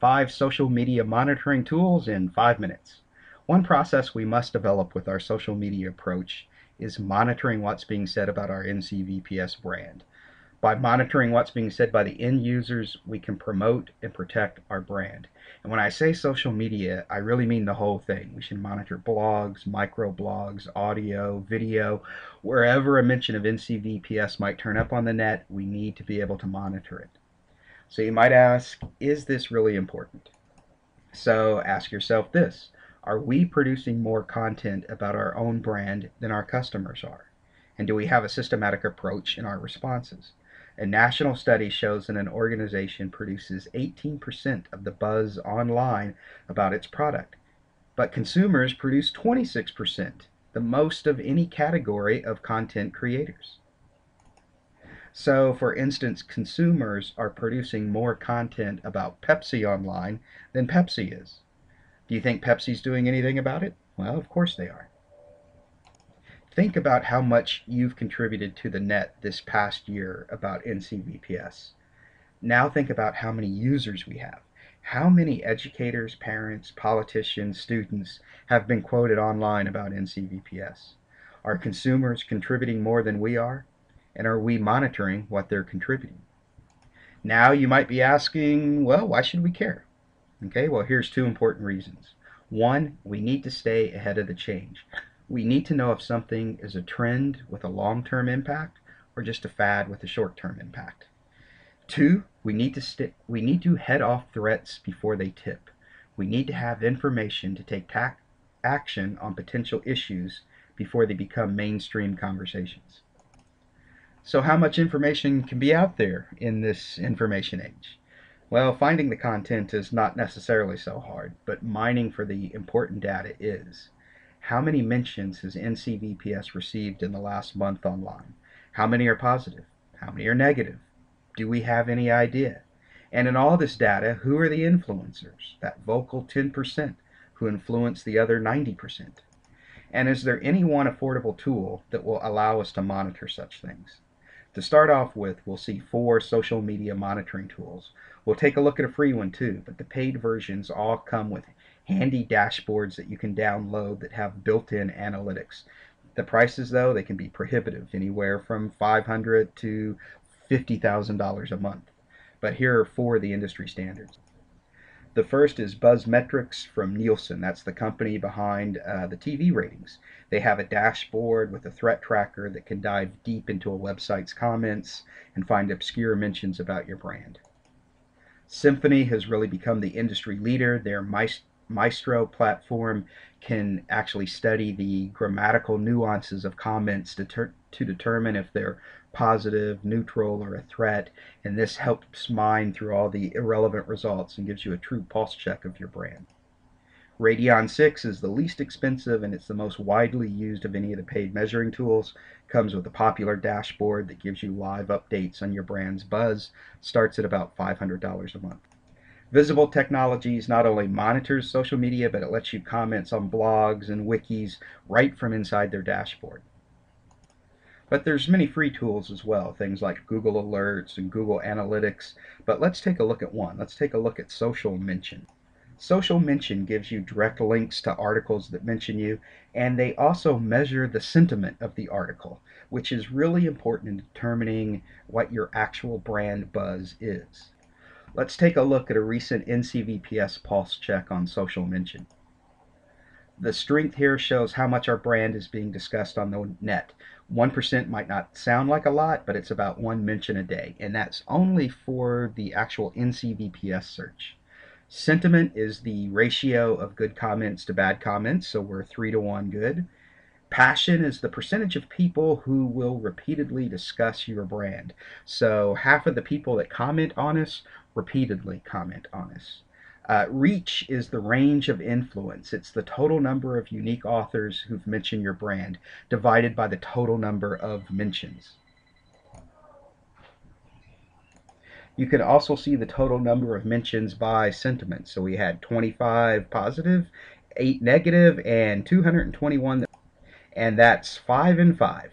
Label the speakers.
Speaker 1: 5 social media monitoring tools in 5 minutes. One process we must develop with our social media approach is monitoring what's being said about our NCVPS brand. By monitoring what's being said by the end users, we can promote and protect our brand. And when I say social media, I really mean the whole thing. We should monitor blogs, microblogs, audio, video. Wherever a mention of NCVPS might turn up on the net, we need to be able to monitor it. So you might ask, is this really important? So ask yourself this: are we producing more content about our own brand than our customers are? And do we have a systematic approach in our responses? A national study shows that an organization produces 18% of the buzz online about its product, but consumers produce 26%, the most of any category of content creators. So, for instance, consumers are producing more content about Pepsi online than Pepsi is. Do you think Pepsi's doing anything about it? Well, of course they are. Think about how much you've contributed to the net this past year about NCVPS. Now think about how many users we have. How many educators, parents, politicians, students have been quoted online about NCVPS? Are consumers contributing more than we are? And are we monitoring what they're contributing? Now you might be asking, well, why should we care? Okay, well, here's 2 important reasons. One, we need to stay ahead of the change. We need to know if something is a trend with a long-term impact or just a fad with a short-term impact. 2, we need to head off threats before they tip. We need to have information to take action on potential issues before they become mainstream conversations. So how much information can be out there in this information age? Well, finding the content is not necessarily so hard, but mining for the important data is. How many mentions has NCVPS received in the last month online? How many are positive? How many are negative? Do we have any idea? And in all this data, who are the influencers, that vocal 10% who influence the other 90%? And is there any one affordable tool that will allow us to monitor such things? To start off with, we'll see 4 social media monitoring tools. We'll take a look at a free one too, but the paid versions all come with handy dashboards that you can download that have built-in analytics. The prices, though, they can be prohibitive, anywhere from $500 to $50,000 a month. But here are 4 of the industry standards. The first is BuzzMetrics from Nielsen. That's the company behind the TV ratings. They have a dashboard with a threat tracker that can dive deep into a website's comments and find obscure mentions about your brand. Symphony has really become the industry leader. Their Maestro platform can actually study the grammatical nuances of comments to determine if they're positive, neutral, or a threat, and this helps mine through all the irrelevant results and gives you a true pulse check of your brand. Radeon 6 is the least expensive and it's the most widely used of any of the paid measuring tools. Comes with a popular dashboard that gives you live updates on your brand's buzz. Starts at about $500 a month. Visible Technologies not only monitors social media, but it lets you comment on blogs and wikis right from inside their dashboard. But there's many free tools as well, things like Google Alerts and Google Analytics. But let's take a look at one. Let's take a look at Social Mention. Social Mention gives you direct links to articles that mention you, and they also measure the sentiment of the article, which is really important in determining what your actual brand buzz is. Let's take a look at a recent NCVPS pulse check on Social Mention. The strength here shows how much our brand is being discussed on the net. 1% might not sound like a lot, but it's about 1 mention a day, and that's only for the actual NCVPS search. Sentiment is the ratio of good comments to bad comments, so we're 3 to 1 good. Passion is the percentage of people who will repeatedly discuss your brand. So half of the people that comment on us repeatedly comment on us. Reach is the range of influence. It's the total number of unique authors who've mentioned your brand divided by the total number of mentions. You can also see the total number of mentions by sentiment. So we had 25 positive, 8 negative, and 221, and that's 5 and 5.